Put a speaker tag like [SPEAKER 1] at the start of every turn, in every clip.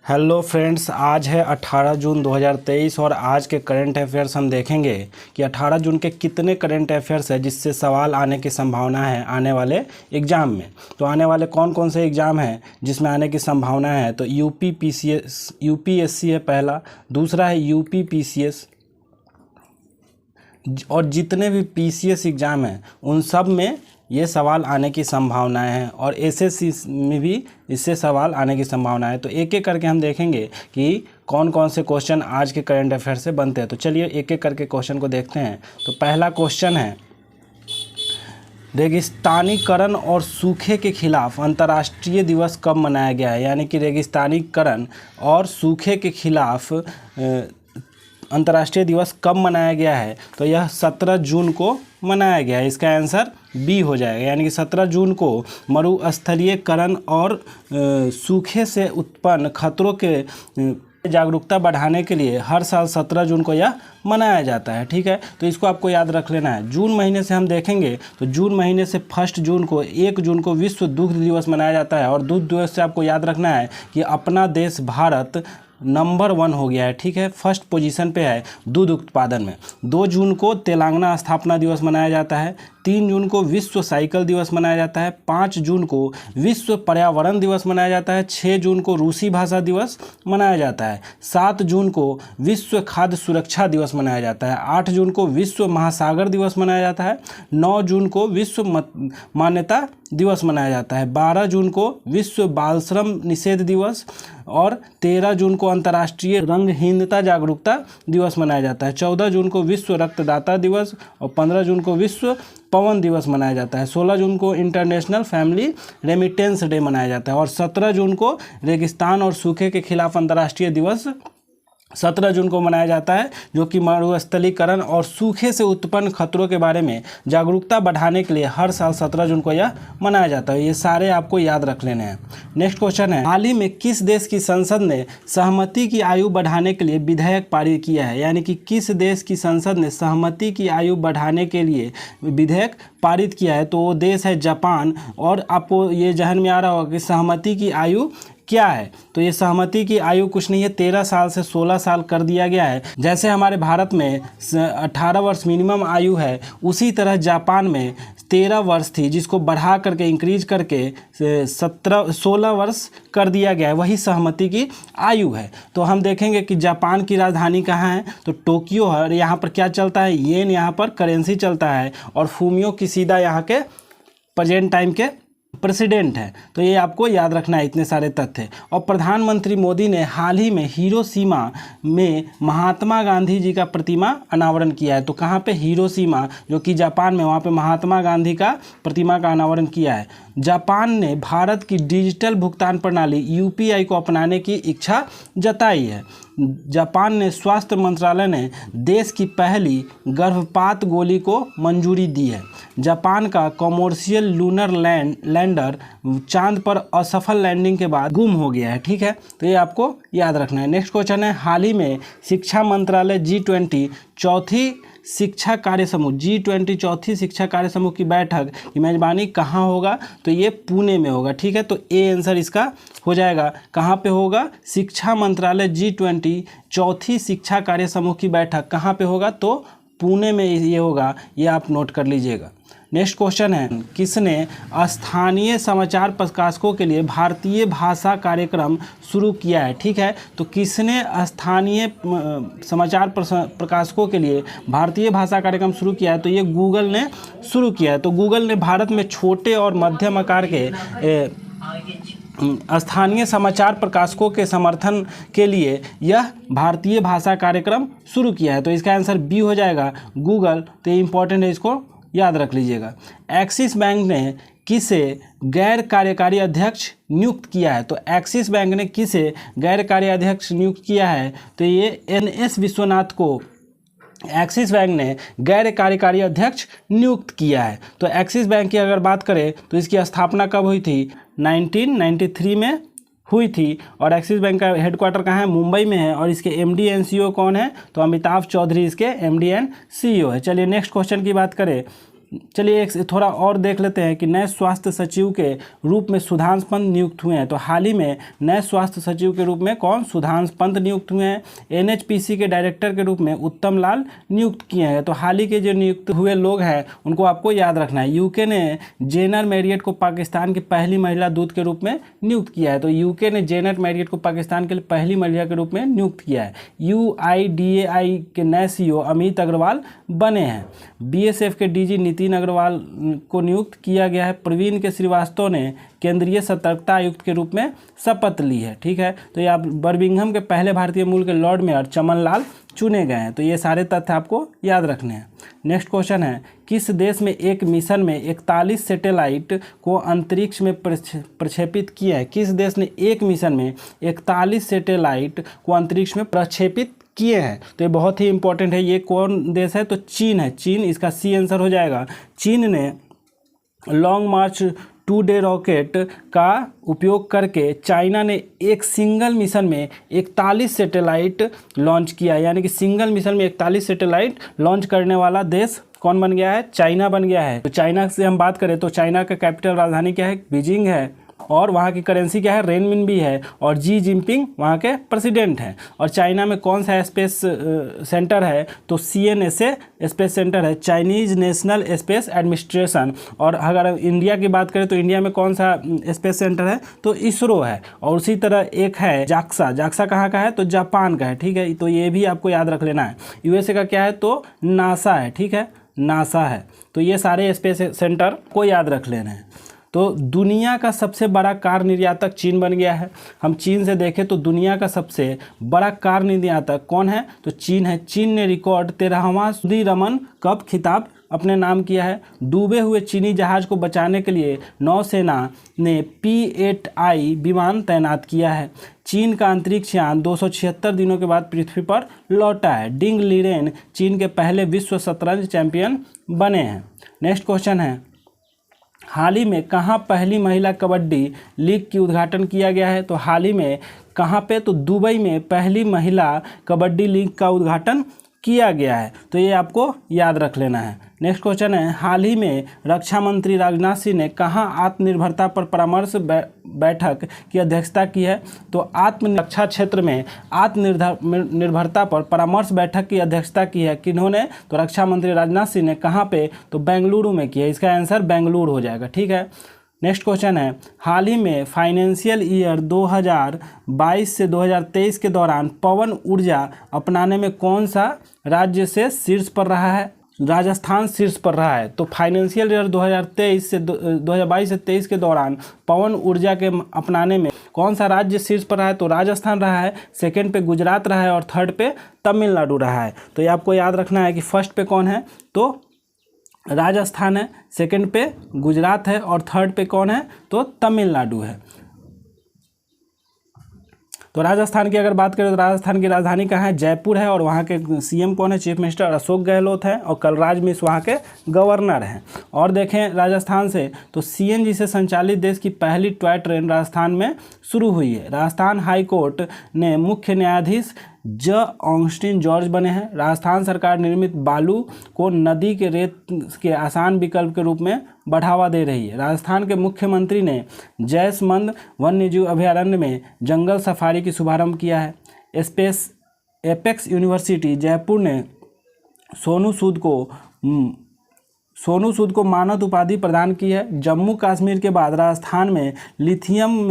[SPEAKER 1] Hello friends, आज है 18 जून 2023 और आज के करंट अफेयर्स हम देखेंगे कि 18 जून के कितने करंट अफेयर्स है जिससे सवाल आने की संभावना है आने वाले एग्ज़ाम में। तो आने वाले कौन कौन से एग्ज़ाम हैं जिसमें आने की संभावना है, तो यूपीएससी है पहला, दूसरा है यूपीपीसीएस और जितने भी पीसीएस एग्ज़ाम हैं उन सब में ये सवाल आने की संभावनाएं हैं और एसएससी में भी इससे सवाल आने की संभावना है। तो एक एक करके हम देखेंगे कि कौन कौन से क्वेश्चन आज के करंट अफेयर से बनते हैं। तो चलिए एक एक करके क्वेश्चन को देखते हैं। तो पहला क्वेश्चन है, रेगिस्तानीकरण और सूखे के खिलाफ अंतर्राष्ट्रीय दिवस कब मनाया गया है। यानी कि रेगिस्तानीकरण और सूखे के खिलाफ अंतर्राष्ट्रीय दिवस कब मनाया गया है। तो यह 17 जून को मनाया गया है। इसका आंसर बी हो जाएगा। यानी कि 17 जून को मरुस्थलीयकरण और सूखे से उत्पन्न खतरों के जागरूकता बढ़ाने के लिए हर साल 17 जून को यह मनाया जाता है। ठीक है, तो इसको आपको याद रख लेना है। जून महीने से हम देखेंगे तो जून महीने से 1 जून को विश्व दुग्ध दिवस मनाया जाता है और दुग्ध दिवस से आपको याद रखना है कि अपना देश भारत नंबर 1 हो गया है। ठीक है, फर्स्ट पोजीशन पे है दूध उत्पादन में। 2 जून को तेलंगाना स्थापना दिवस मनाया जाता है। 3 जून को विश्व साइकिल दिवस मनाया जाता है। 5 जून को विश्व पर्यावरण दिवस मनाया जाता है। 6 जून को रूसी भाषा दिवस मनाया जाता है। 7 जून को विश्व खाद्य सुरक्षा दिवस मनाया जाता है। 8 जून को विश्व महासागर दिवस मनाया जाता है। 9 जून को विश्व मान्यता दिवस मनाया जाता है। 12 जून को विश्व बाल श्रम निषेध दिवस और 13 जून को अंतर्राष्ट्रीय रंगहीनता जागरूकता दिवस मनाया जाता है। 14 जून को विश्व रक्तदाता दिवस और 15 जून को विश्व पवन दिवस मनाया जाता है। 16 जून को इंटरनेशनल फैमिली रेमिटेंस डे मनाया जाता है और 17 जून को रेगिस्तान और सूखे के खिलाफ अंतर्राष्ट्रीय दिवस 17 जून को मनाया जाता है, जो कि मरुस्थलीकरण और सूखे से उत्पन्न खतरों के बारे में जागरूकता बढ़ाने के लिए हर साल 17 जून को यह मनाया जाता है। ये सारे आपको याद रख लेने हैं। नेक्स्ट क्वेश्चन है, हाल ही में किस देश की संसद ने सहमति की आयु बढ़ाने के लिए विधेयक पारित किया है। यानी कि किस देश की संसद ने सहमति की आयु बढ़ाने के लिए विधेयक पारित किया है। तो वो देश है जापान। और आपको ये जहन में आ रहा होगा कि सहमति की आयु क्या है। तो ये सहमति की आयु कुछ नहीं है, 13 साल से 16 साल कर दिया गया है। जैसे हमारे भारत में 18 वर्ष मिनिमम आयु है, उसी तरह जापान में 13 वर्ष थी, जिसको बढ़ा करके इंक्रीज करके 16 वर्ष कर दिया गया है। वही सहमति की आयु है। तो हम देखेंगे कि जापान की राजधानी कहाँ है, तो टोक्यो है। और यहाँ पर क्या चलता है, येन यहाँ पर करेंसी चलता है और फूमियो किशिदा यहाँ के प्रेजेंट टाइम के प्रेसिडेंट है। तो ये आपको याद रखना है, इतने सारे तथ्य। और प्रधानमंत्री मोदी ने हाल ही में हिरोशिमा में महात्मा गांधी जी का प्रतिमा अनावरण किया है। तो कहाँ पे, हिरोशिमा, जो कि जापान में, वहाँ पे महात्मा गांधी का प्रतिमा का अनावरण किया है। जापान ने भारत की डिजिटल भुगतान प्रणाली यूपीआई को अपनाने की इच्छा जताई है। जापान ने स्वास्थ्य मंत्रालय ने देश की पहली गर्भपात गोली को मंजूरी दी है। जापान का कॉमर्शियल लूनर लैंडर चांद पर असफल लैंडिंग के बाद गुम हो गया है। ठीक है, तो ये आपको याद रखना है। नेक्स्ट क्वेश्चन है, हाल ही में शिक्षा मंत्रालय G20 चौथी शिक्षा कार्य समूह G20 चौथी शिक्षा कार्य समूह की बैठक की मेजबानी कहाँ होगा। तो ये पुणे में होगा। ठीक है, तो ए आंसर इसका हो जाएगा। कहाँ पे होगा, शिक्षा मंत्रालय G20 चौथी शिक्षा कार्य समूह की बैठक कहाँ पे होगा, तो पुणे में ये होगा। ये आप नोट कर लीजिएगा। नेक्स्ट क्वेश्चन है, किसने स्थानीय समाचार प्रकाशकों के लिए भारतीय भाषा कार्यक्रम शुरू किया है। ठीक है, तो किसने स्थानीय समाचार प्रकाशकों के लिए भारतीय भाषा कार्यक्रम शुरू किया है, तो ये गूगल ने शुरू किया है। तो गूगल ने भारत में छोटे और मध्यम आकार के स्थानीय समाचार प्रकाशकों के समर्थन के लिए यह भारतीय भाषा कार्यक्रम शुरू किया है। तो इसका आंसर बी हो जाएगा, गूगल। तो ये इंपॉर्टेंट है, इसको याद रख लीजिएगा। एक्सिस बैंक ने किसे गैर कार्यकारी अध्यक्ष नियुक्त किया है। तो एक्सिस बैंक ने किसे गैर कार्य अध्यक्ष नियुक्त किया है, तो ये NS विश्वनाथ को एक्सिस बैंक ने गैर कार्यकारी अध्यक्ष नियुक्त किया है। तो एक्सिस बैंक की अगर बात करें तो इसकी स्थापना कब हुई थी, 1993 में हुई थी। और एक्सिस बैंक का हेडक्वार्टर कहाँ है, मुंबई में है। और इसके MD and CEO कौन है, तो अमिताभ चौधरी इसके MD and CEO है। चलिए नेक्स्ट क्वेश्चन की बात करें, चलिए एक थोड़ा और देख लेते हैं कि नए स्वास्थ्य सचिव के रूप में सुधांशु पंत नियुक्त हुए हैं। तो हाल ही में नए स्वास्थ्य सचिव के रूप में कौन? सुधांशु पंत नियुक्त हुए हैं। एनएचपीसी के डायरेक्टर के रूप में उत्तम लाल नियुक्त किए हैं। तो हाल ही के जो नियुक्त हुए लोग हैं उनको आपको याद रखना है। यूके ने जेनर मैरियट को पाकिस्तान की पहली महिला दूत के रूप में नियुक्त किया है। तो यूके ने जेनर मैरियट को पाकिस्तान के लिए पहली महिला के रूप में नियुक्त किया है। UIDAI के नए CEO अमित अग्रवाल बने हैं। BSF के DG नितिन अग्रवाल को नियुक्त किया गया है। प्रवीण के श्रीवास्तव ने केंद्रीय सतर्कता आयुक्त के रूप में शपथ ली है। ठीक है, तो ये आप बर्मिंघम के पहले भारतीय मूल के लॉर्ड मेयर चमन लाल चुने गए हैं। तो ये सारे तथ्य आपको याद रखने हैं। नेक्स्ट क्वेश्चन है, किस देश में एक मिशन में 41 सैटेलाइट को अंतरिक्ष में प्रक्षेपित किया है? किस देश ने एक मिशन में 41 सैटेलाइट को अंतरिक्ष में प्रक्षेपित किए हैं? तो ये बहुत ही इंपॉर्टेंट है। ये कौन देश है? तो चीन है। चीन, इसका सी आंसर हो जाएगा। चीन ने लॉन्ग मार्च 2 डे रॉकेट का उपयोग करके चाइना ने एक सिंगल मिशन में 41 सैटेलाइट लॉन्च किया, यानी कि सिंगल मिशन में 41 सैटेलाइट लॉन्च करने वाला देश कौन बन गया है? चाइना बन गया है। तो चाइना से हम बात करें तो चाइना का कैपिटल राजधानी क्या है? बीजिंग है, और वहाँ की करेंसी क्या है? रेनमिनबी है, और जी जिनपिंग वहाँ के प्रेसिडेंट हैं। और चाइना में कौन सा स्पेस सेंटर है? तो CNSA स्पेस सेंटर है, चाइनीज नेशनल स्पेस एडमिनिस्ट्रेशन। और अगर इंडिया की बात करें तो इंडिया में कौन सा स्पेस सेंटर है? तो इसरो है। और उसी तरह एक है जाक्सा। जाक्सा कहाँ का है? तो जापान का है। ठीक है, तो ये भी आपको याद रख लेना है। USA का क्या है? तो नासा है। ठीक है, नासा है। तो ये सारे स्पेस सेंटर को याद रख लेना है। तो दुनिया का सबसे बड़ा कार निर्यातक चीन बन गया है। हम चीन से देखें तो दुनिया का सबसे बड़ा कार निर्यातक कौन है? तो चीन है। चीन ने रिकॉर्ड 13वां सुदीरमन कप खिताब अपने नाम किया है। डूबे हुए चीनी जहाज को बचाने के लिए नौसेना ने P-8I विमान तैनात किया है। चीन का अंतरिक्ष यान 276 दिनों के बाद पृथ्वी पर लौटा है। डिंग लीरेन चीन के पहले विश्व शतरंज चैंपियन बने हैं। नेक्स्ट क्वेश्चन है, हाल ही में कहाँ पहली महिला कबड्डी लीग की उद्घाटन किया गया है? तो हाल ही में कहाँ पे? तो दुबई में पहली महिला कबड्डी लीग का उद्घाटन किया गया है। तो ये आपको याद रख लेना है। नेक्स्ट क्वेश्चन है, हाल ही में रक्षा मंत्री राजनाथ सिंह ने कहाँ आत्मनिर्भरता पर परामर्श बैठक की अध्यक्षता की है? तो आत्मरक्षा क्षेत्र में आत्मनिर्भरता पर परामर्श बैठक की अध्यक्षता की है किन्होंने? तो रक्षा मंत्री राजनाथ सिंह ने। कहाँ पे? तो बेंगलुरु में की है। इसका आंसर बेंगलुरु हो जाएगा। ठीक है, नेक्स्ट क्वेश्चन है, हाल ही में फाइनेंशियल ईयर 2022 से 2023 के दौरान पवन ऊर्जा अपनाने में कौन सा राज्य से शीर्ष पर रहा है? राजस्थान शीर्ष पर रहा है। तो फाइनेंशियल ईयर 2022 से 23 के दौरान पवन ऊर्जा के अपनाने में कौन सा राज्य शीर्ष पर रहा है? तो राजस्थान रहा है, सेकंड पे गुजरात रहा है, और थर्ड पे तमिलनाडु रहा है। तो ये आपको याद रखना है कि फर्स्ट पे कौन है? तो राजस्थान है, सेकंड पे गुजरात है, और थर्ड पे कौन है? तो तमिलनाडु है। तो राजस्थान की अगर बात करें तो राजस्थान की राजधानी कहाँ है? जयपुर है, और वहाँ के CM कौन है? चीफ मिनिस्टर अशोक गहलोत हैं, और कलराज मिश्र वहाँ के गवर्नर हैं। और देखें राजस्थान से तो CNG से संचालित देश की पहली टॉय ट्रेन राजस्थान में शुरू हुई है। राजस्थान हाई कोर्ट ने मुख्य न्यायाधीश ज ऑगस्टिन जॉर्ज बने हैं। राजस्थान सरकार निर्मित बालू को नदी के रेत के आसान विकल्प के रूप में बढ़ावा दे रही है। राजस्थान के मुख्यमंत्री ने जैसमंद वन्यजीव अभयारण्य में जंगल सफारी की शुभारंभ किया है। स्पेस एपेक्स यूनिवर्सिटी जयपुर ने सोनू सूद को मानद उपाधि प्रदान की है। जम्मू कश्मीर के बाद राजस्थान में लिथियम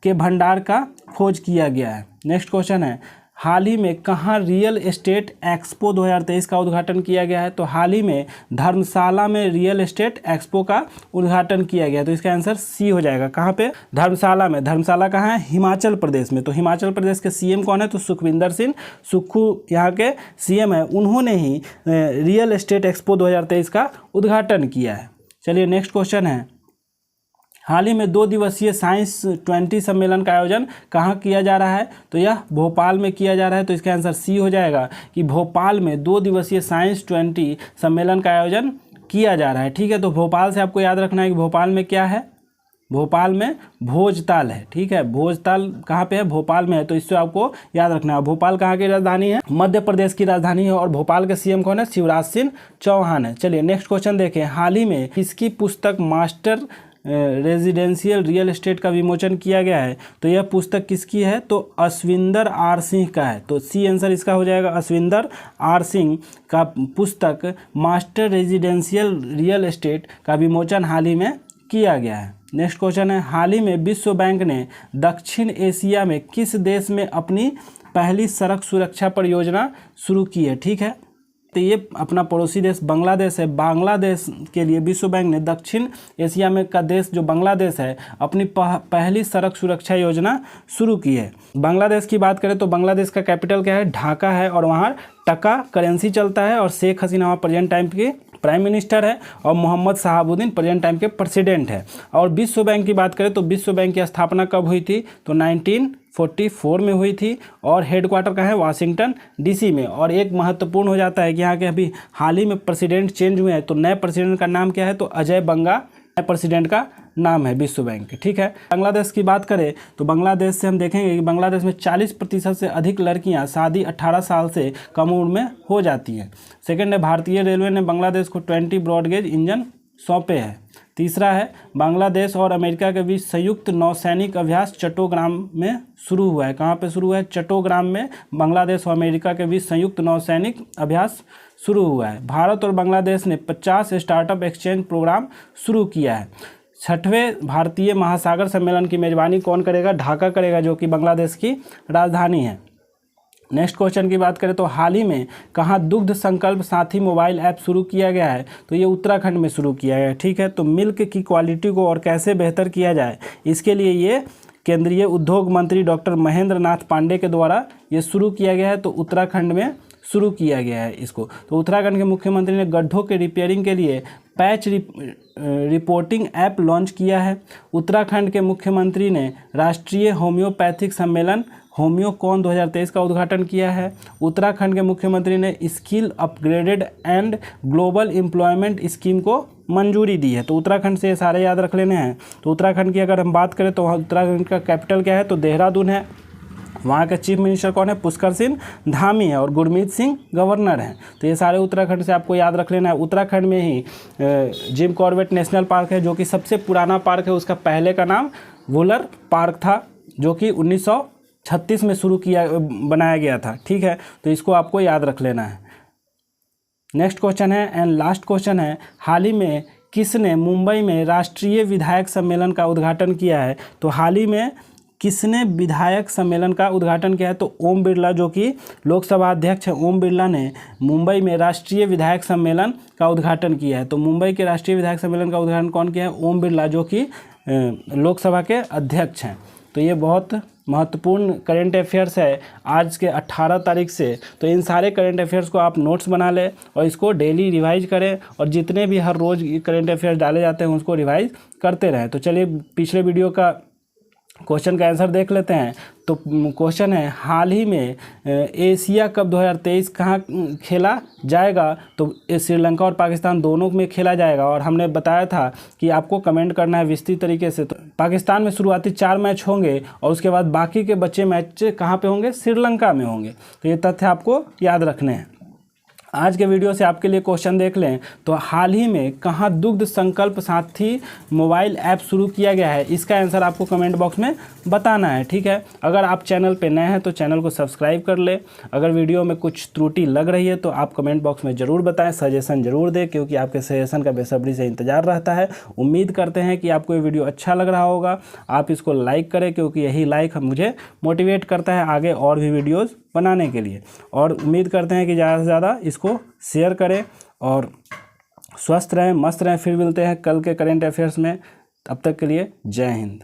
[SPEAKER 1] के भंडार का खोज किया गया है। नेक्स्ट क्वेश्चन है, हाल ही में कहाँ रियल एस्टेट एक्सपो 2023 का उद्घाटन किया गया है? तो हाल ही में धर्मशाला में रियल एस्टेट एक्सपो का उद्घाटन किया गया। तो इसका आंसर सी हो जाएगा। कहाँ पे? धर्मशाला में। धर्मशाला कहाँ है? हिमाचल प्रदेश में। तो हिमाचल प्रदेश के CM कौन है? तो सुखविंदर सिंह सुक्खू यहाँ के CM है। उन्होंने ही रियल एस्टेट एक्सपो 2023 का उद्घाटन किया है। चलिए नेक्स्ट क्वेश्चन है, हाल ही में 2 दिवसीय साइंस 20 सम्मेलन का आयोजन कहाँ किया जा रहा है? तो यह भोपाल में किया जा रहा है। तो इसका आंसर सी हो जाएगा कि भोपाल में 2 दिवसीय साइंस 20 सम्मेलन का आयोजन किया जा रहा है। ठीक है, तो भोपाल से आपको याद रखना है कि भोपाल में क्या है? भोपाल में भोजताल है, ठीक है। भोजताल कहाँ पे है? भोपाल में है, तो इससे आपको याद रखना है। भोपाल कहाँ की राजधानी है? मध्य प्रदेश की राजधानी है। और भोपाल के सीएम कौन है? शिवराज सिंह चौहान है। चलिए नेक्स्ट क्वेश्चन देखें। हाल ही में किसकी पुस्तक मास्टर रेजिडेंशियल रियल एस्टेट का विमोचन किया गया है? तो यह पुस्तक किसकी है? तो अश्विंदर आर सिंह का है। तो सी आंसर इसका हो जाएगा, अश्विंदर आर सिंह का पुस्तक मास्टर रेजिडेंशियल रियल एस्टेट का विमोचन हाल ही में किया गया है। नेक्स्ट क्वेश्चन है, हाल ही में विश्व बैंक ने दक्षिण एशिया में किस देश में अपनी पहली सड़क सुरक्षा परियोजना शुरू की है? ठीक है, तो ये अपना पड़ोसी देश बांग्लादेश है। बांग्लादेश के लिए विश्व बैंक ने दक्षिण एशिया में का देश जो बांग्लादेश है अपनी पहली सड़क सुरक्षा योजना शुरू की है। बांग्लादेश की बात करें तो बांग्लादेश का कैपिटल क्या है? ढाका है, और वहाँ टका करेंसी चलता है, और शेख हसीना वहाँ प्रेजेंट टाइम की प्राइम मिनिस्टर है, और मोहम्मद शहाबुद्दीन प्रेजेंट टाइम के प्रेसिडेंट है। और विश्व बैंक की बात करें तो विश्व बैंक की स्थापना कब हुई थी? तो 1944 में हुई थी, और हेडक्वार्टर कहाँ है? वाशिंगटन डीसी में। और एक महत्वपूर्ण हो जाता है कि यहाँ के अभी हाल ही में प्रेसिडेंट चेंज हुए हैं, तो नए प्रेसिडेंट का नाम क्या है? तो अजय बंगा नए प्रेसिडेंट का नाम है विश्व बैंक, ठीक है। बांग्लादेश की बात करें तो बांग्लादेश से हम देखेंगे कि बांग्लादेश में 40% से अधिक लड़कियां शादी 18 साल से कम उम्र में हो जाती हैं। सेकंड है, भारतीय रेलवे ने बांग्लादेश को 20 ब्रॉडगेज इंजन सौंपे हैं। तीसरा है, बांग्लादेश और अमेरिका के बीच संयुक्त नौसैनिक अभ्यास चट्टोग्राम में शुरू हुआ है। कहाँ पे शुरू हुआ है? चट्टोग्राम में बांग्लादेश और अमेरिका के बीच संयुक्त नौसैनिक अभ्यास शुरू हुआ है। भारत और बांग्लादेश ने 50 स्टार्टअप एक्सचेंज प्रोग्राम शुरू किया है। 6वें भारतीय महासागर सम्मेलन की मेजबानी कौन करेगा? ढाका करेगा, जो कि बांग्लादेश की राजधानी है। नेक्स्ट क्वेश्चन की बात करें तो हाल ही में कहाँ दुग्ध संकल्प साथी मोबाइल ऐप शुरू किया गया है? तो ये उत्तराखंड में शुरू किया गया है, ठीक है। तो मिल्क की क्वालिटी को और कैसे बेहतर किया जाए, इसके लिए ये केंद्रीय उद्योग मंत्री डॉक्टर महेंद्र नाथ पांडे के द्वारा ये शुरू किया गया है। तो उत्तराखंड में शुरू किया गया है इसको। तो उत्तराखंड के मुख्यमंत्री ने गड्ढों के रिपेयरिंग के लिए पैच रिपोर्टिंग ऐप लॉन्च किया है। उत्तराखंड के मुख्यमंत्री ने राष्ट्रीय होम्योपैथिक सम्मेलन होम्योकॉन 2023 का उद्घाटन किया है। उत्तराखंड के मुख्यमंत्री ने skill upgraded and global employment scheme को मंजूरी दी है। तो उत्तराखंड से ये सारे याद रख लेने हैं। तो उत्तराखंड की अगर हम बात करें तो उत्तराखंड का कैपिटल क्या है? तो देहरादून है। वहाँ के चीफ मिनिस्टर कौन है? पुष्कर सिंह धामी है, और गुरमीत सिंह गवर्नर हैं। तो ये सारे उत्तराखंड से आपको याद रख लेना है। उत्तराखंड में ही जिम कॉर्बेट नेशनल पार्क है, जो कि सबसे पुराना पार्क है। उसका पहले का नाम वुलर पार्क था, जो कि 1936 में बनाया गया था, ठीक है। तो इसको आपको याद रख लेना है। नेक्स्ट क्वेश्चन है एंड लास्ट क्वेश्चन है, हाल ही में किसने मुंबई में राष्ट्रीय विधायक सम्मेलन का उद्घाटन किया है? तो हाल ही में किसने विधायक सम्मेलन का उद्घाटन किया है? तो ओम बिरला, जो कि लोकसभा अध्यक्ष हैं, ओम बिरला ने मुंबई में राष्ट्रीय विधायक सम्मेलन का उद्घाटन किया है। तो मुंबई के राष्ट्रीय विधायक सम्मेलन का उद्घाटन कौन किया है? ओम बिरला, जो कि लोकसभा के अध्यक्ष हैं। तो ये बहुत महत्वपूर्ण करेंट अफेयर्स है आज के 18 तारीख से। तो इन सारे करेंट अफेयर्स को आप नोट्स बना लें और इसको डेली रिवाइज करें, और जितने भी हर रोज़ करेंट अफेयर्स डाले जाते हैं उसको रिवाइज करते रहें। तो चलिए पिछले वीडियो का क्वेश्चन का आंसर देख लेते हैं। तो क्वेश्चन है, हाल ही में एशिया कप 2023 कहाँ खेला जाएगा? तो श्रीलंका और पाकिस्तान दोनों में खेला जाएगा, और हमने बताया था कि आपको कमेंट करना है विस्तृत तरीके से। तो पाकिस्तान में शुरुआती 4 मैच होंगे, और उसके बाद बाकी के बचे मैच कहाँ पे होंगे? श्रीलंका में होंगे। तो ये तथ्य आपको याद रखने हैं। आज के वीडियो से आपके लिए क्वेश्चन देख लें। तो हाल ही में कहाँ दुग्ध संकल्प साथी मोबाइल ऐप शुरू किया गया है? इसका आंसर आपको कमेंट बॉक्स में बताना है, ठीक है। अगर आप चैनल पे नए हैं तो चैनल को सब्सक्राइब कर ले। अगर वीडियो में कुछ त्रुटि लग रही है तो आप कमेंट बॉक्स में ज़रूर बताएं, सजेशन ज़रूर दें, क्योंकि आपके सजेशन का बेसब्री से इंतजार रहता है। उम्मीद करते हैं कि आपको ये वीडियो अच्छा लग रहा होगा। आप इसको लाइक करें, क्योंकि यही लाइक मुझे मोटिवेट करता है आगे और भी वीडियोज़ बनाने के लिए। और उम्मीद करते हैं कि ज़्यादा से ज़्यादा इसको शेयर करें, और स्वस्थ रहें, मस्त रहें। फिर मिलते हैं कल के करेंट अफेयर्स में। तब तक के लिए जय हिंद।